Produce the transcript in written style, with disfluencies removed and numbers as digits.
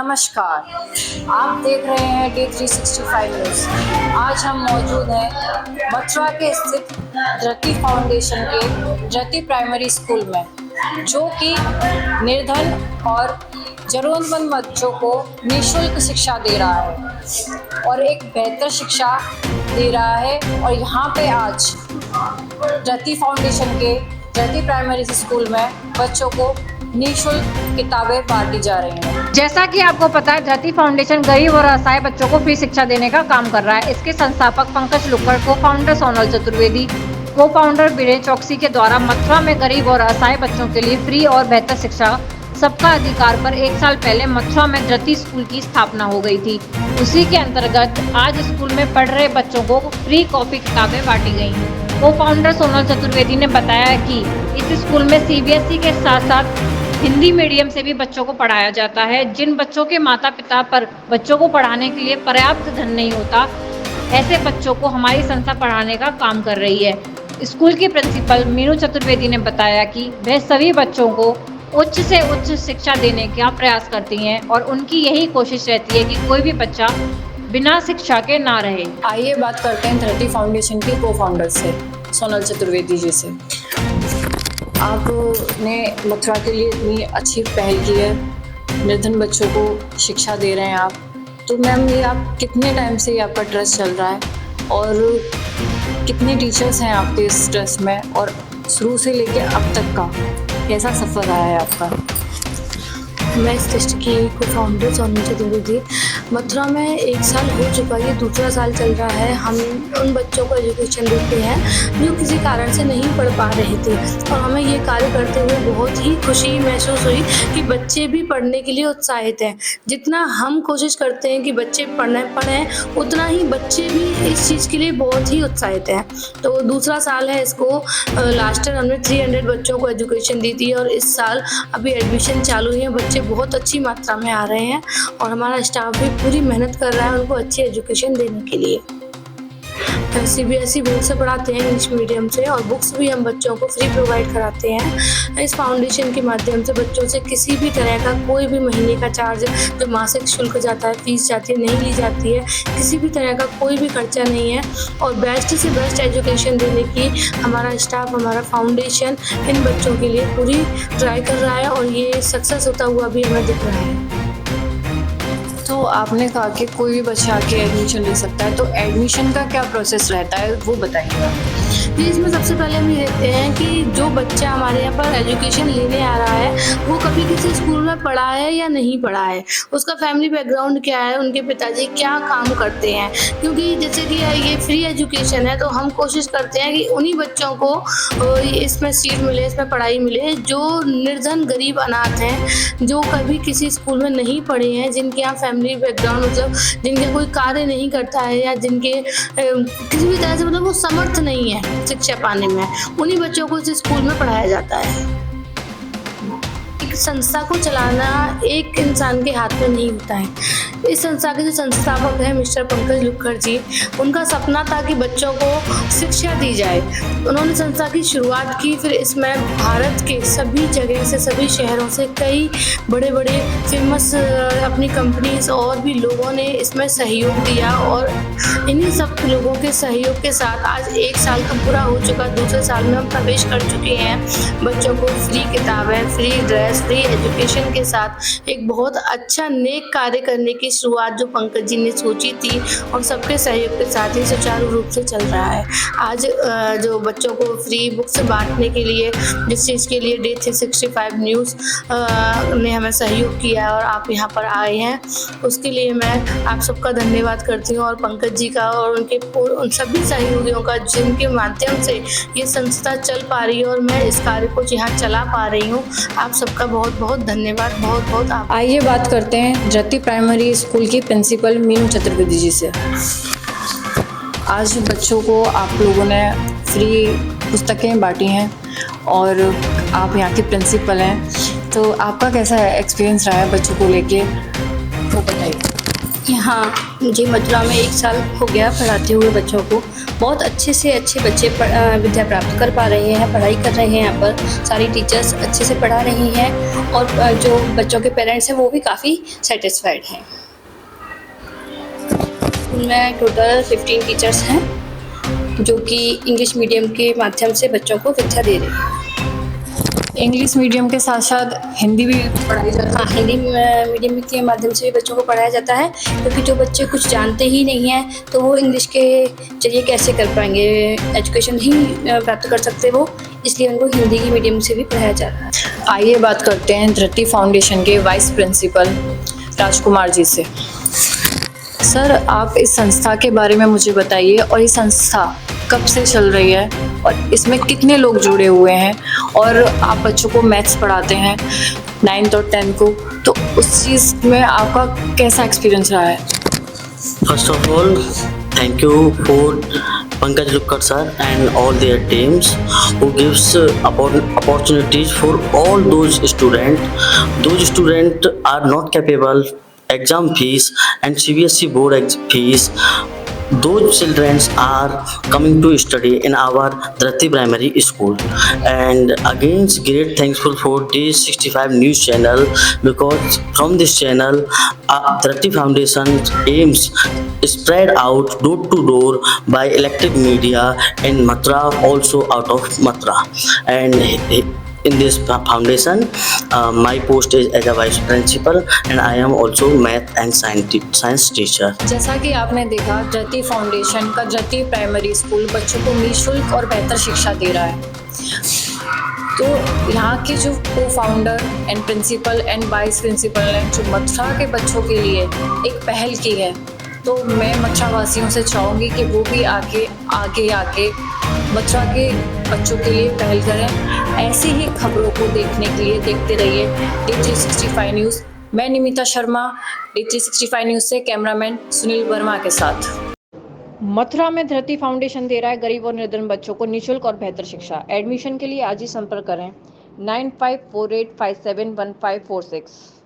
नमस्कार, आप देख रहे हैं D365 न्यूज़। आज हम मौजूद हैं मथुरा के स्थित धृति फाउंडेशन के धृति प्राइमरी स्कूल में, जो कि निर्धन और ज़रूरतमंद बच्चों को निःशुल्क शिक्षा दे रहा है और एक बेहतर शिक्षा दे रहा है। और यहाँ पे आज धृति फाउंडेशन के धृति प्राइमरी स्कूल में बच्चों को निःशुल्क किताबें बांटी जा रही हैं। जैसा कि आपको पता है, धृति फाउंडेशन गरीब और असहाय बच्चों को फ्री शिक्षा देने का काम कर रहा है। इसके संस्थापक पंकज लुक्कड़, को फाउंडर सोनल चतुर्वेदी, को फाउंडर बीरेन चौकसी के द्वारा मथुरा में गरीब और असहाय बच्चों के लिए फ्री और बेहतर शिक्षा सबका अधिकार पर 1 साल पहले मथुरा में धृति स्कूल की स्थापना हो गई थी। उसी के अंतर्गत आज स्कूल में पढ़ रहे बच्चों को फ्री कॉपी किताबें बांटी गई। को फाउंडर सोनल चतुर्वेदी ने बताया कि इस स्कूल में CBSE के साथ साथ हिंदी मीडियम से भी बच्चों को पढ़ाया जाता है। जिन बच्चों के माता पिता पर बच्चों को पढ़ाने के लिए पर्याप्त धन नहीं होता, ऐसे बच्चों को हमारी संस्था पढ़ाने का काम कर रही है। स्कूल की प्रिंसिपल मीनू चतुर्वेदी ने बताया कि वह सभी बच्चों को उच्च से उच्च शिक्षा देने का प्रयास करती हैं और उनकी यही कोशिश रहती है कि कोई भी बच्चा बिना शिक्षा के ना रहे। आइए बात करते हैं धृति फाउंडेशन के को फाउंडर से, सोनल चतुर्वेदी जी से। आपने मथुरा के लिए इतनी अच्छी पहल की है, निर्धन बच्चों को शिक्षा दे रहे हैं आप, तो मैम ये आप कितने टाइम से ये आपका ट्रस्ट चल रहा है और कितने टीचर्स हैं आपके इस ट्रस्ट में, और शुरू से लेके अब तक का कैसा सफ़र रहा है आपका? मैं इस ट्रस्ट की को फाउंडर सोनल चतुर्वेदी। मथुरा में 1 साल हो चुका, ये दूसरा साल चल रहा है। हम उन बच्चों को एजुकेशन देते हैं जो किसी कारण से नहीं पढ़ पा रहे थे, और हमें ये कार्य करते हुए बहुत ही खुशी महसूस हुई कि बच्चे भी पढ़ने के लिए उत्साहित हैं। जितना हम कोशिश करते हैं कि बच्चे पढ़ें, उतना ही बच्चे भी इस चीज़ के लिए बहुत ही उत्साहित हैं। तो दूसरा साल है इसको। लास्ट ईयर हमने 300 बच्चों को एजुकेशन दी थी, और इस साल अभी एडमिशन चालू है। बच्चे बहुत अच्छी मात्रा में आ रहे हैं और हमारा स्टाफ भी पूरी मेहनत कर रहा है उनको अच्छी एजुकेशन देने के लिए। CBSE बोर्ड से पढ़ाते हैं, इंग्लिश मीडियम से, और बुक्स भी हम बच्चों को फ्री प्रोवाइड कराते हैं। इस फाउंडेशन के माध्यम से बच्चों से किसी भी तरह का कोई भी महीने का चार्ज, जो मासिक शुल्क जाता है, फीस जाती है, नहीं ली जाती है। किसी भी तरह का कोई भी खर्चा नहीं है, और बेस्ट से बेस्ट एजुकेशन देने की हमारा स्टाफ, हमारा फाउंडेशन इन बच्चों के लिए पूरी ट्राई कर रहा है, और ये सक्सेस होता हुआ भी हमें दिख रहा है। तो आपने कहा कि कोई भी बच्चा आके एडमिशन ले सकता है, तो एडमिशन का क्या प्रोसेस रहता है वो बताइएगा। जी, इसमें सबसे पहले हम ये देखते हैं कि जो बच्चा हमारे यहाँ पर एजुकेशन लेने आ रहा है वो कभी किसी स्कूल में पढ़ा है या नहीं पढ़ा है, उसका फैमिली बैकग्राउंड क्या है, उनके पिताजी क्या काम करते हैं। क्योंकि जैसे कि ये फ्री एजुकेशन है, तो हम कोशिश करते हैं कि उन्हीं बच्चों को इसमें सीट मिले, इसमें पढ़ाई मिले जो निर्धन गरीब अनाथ हैं, जो कभी किसी स्कूल में नहीं पढ़े हैं, जिनके यहाँ फैमिली बैकग्राउंड मतलब जिनके कोई कार्य नहीं करता है, या जिनके किसी भी तरह से मतलब वो समर्थ नहीं है शिक्षा पाने में, उन्हीं बच्चों को इस स्कूल में पढ़ाया जाता है। एक संस्था को चलाना एक इंसान के हाथ में नहीं होता है। इस संस्था के जो संस्थापक हैं मिस्टर पंकज लुक्कड़ जी, उनका सपना था कि बच्चों को शिक्षा दी जाए। उन्होंने संस्था की शुरुआत की, फिर इसमें भारत के सभी जगह से, सभी शहरों से कई बड़े बड़े फेमस अपनी कंपनीज और भी लोगों ने इसमें सहयोग दिया, और इन्हीं सब लोगों के सहयोग के साथ आज 1 साल का पूरा हो चुका। दूसरे साल में हम प्रवेश कर चुके हैं। बच्चों को फ्री किताबें, फ्री ड्रेस, फ्री एजुकेशन के साथ एक बहुत अच्छा नेक कार्य करने की शुरुआत जो पंकज जी ने सोची थी, और सबके सहयोग के साथ ही सुचारू रूप से चल रहा है। आज जो बच्चों को फ्री बुक्स बांटने के लिए, जिस चीज़ के लिए D365 न्यूज़ ने हमें सहयोग किया और आप यहाँ पर आए हैं, उसके लिए मैं आप सबका धन्यवाद करती हूँ, और पंकज जी का और उन सभी सहयोगियों का, जिनके माध्यम से ये संस्था चल पा रही है और मैं इस कार्य को यहाँ चला पा रही हूँ। आप सबका बहुत बहुत धन्यवाद, बहुत बहुत आप। आइए बात करते हैं धृति प्राइमरी स्कूल की प्रिंसिपल मीनू चतुर्वेदी जी से। आज बच्चों को आप लोगों ने फ्री पुस्तकें बांटी हैं और आप यहाँ के प्रिंसिपल हैं, तो आपका कैसा एक्सपीरियंस रहा है बच्चों को लेके, वो बताइए। यहाँ मुझे मथुरा में 1 साल हो गया पढ़ाते हुए बच्चों को। बहुत अच्छे से अच्छे बच्चे विद्या प्राप्त कर पा रहे हैं, पढ़ाई कर रहे हैं। यहाँ पर सारी टीचर्स अच्छे से पढ़ा रही हैं और जो बच्चों के पेरेंट्स हैं वो भी काफ़ी सेटिस्फाइड हैं। स्कूल में टोटल 15 टीचर्स हैं जो कि इंग्लिश मीडियम के माध्यम से बच्चों को विद्या दे रहे हैं। इंग्लिश मीडियम के साथ साथ हिंदी भी पढ़ाई जाती है। हाँ, हिंदी मीडियम के माध्यम से भी बच्चों को पढ़ाया जाता है, क्योंकि जो बच्चे कुछ जानते ही नहीं हैं तो वो इंग्लिश के जरिए कैसे कर पाएंगे, एजुकेशन ही प्राप्त कर सकते वो, इसलिए उनको हिंदी की मीडियम से भी पढ़ाया जा रहा है। आइए बात करते हैं धरती फाउंडेशन के वाइस प्रिंसिपल राजकुमार जी से। सर, आप इस संस्था के बारे में मुझे बताइए और ये संस्था कब से चल रही है और इसमें कितने लोग जुड़े हुए हैं, और आप बच्चों को मैथ्स पढ़ाते हैं 9th और 10th को, तो उस चीज़ में आपका कैसा एक्सपीरियंस रहा है? First of all, thank you for Pankaj Lukkar sir and all their teams who gives opportunities for all those students. Those students are not capable. Exam fees and CBSE board fees. Those children are coming to study in our Dhrati Primary School, and again great thankful for this 65 news channel, because from this channel Dhrati Foundation aims spread out door to door by electric media in Mathura, also out of Mathura. And in this foundation, my post is as a vice principal, and I am also math and science teacher. जैसा कि आपने देखा, धरती foundation का धरती primary school बच्चों को निःशुल्क और बेहतर शिक्षा दे रहा है। तो यहाँ के जो को founder and principal and vice principal ने जो मथुरा के बच्चों के लिए एक पहल की है, तो मैं मथुरा वासियों से चाहूँगी कि वो भी आगे आके मथुरा के बच्चों के लिए पहल करें। ऐसी ही खबरों को देखने के लिए देखते रहिए D365 न्यूज़। मैं निमिता शर्मा, D365 न्यूज़ से कैमरामैन सुनील वर्मा के साथ। मथुरा में धरती फाउंडेशन दे रहा है गरीब और निर्धन बच्चों को निःशुल्क और बेहतर शिक्षा। एडमिशन के लिए आज ही संपर्क करें 9548571546।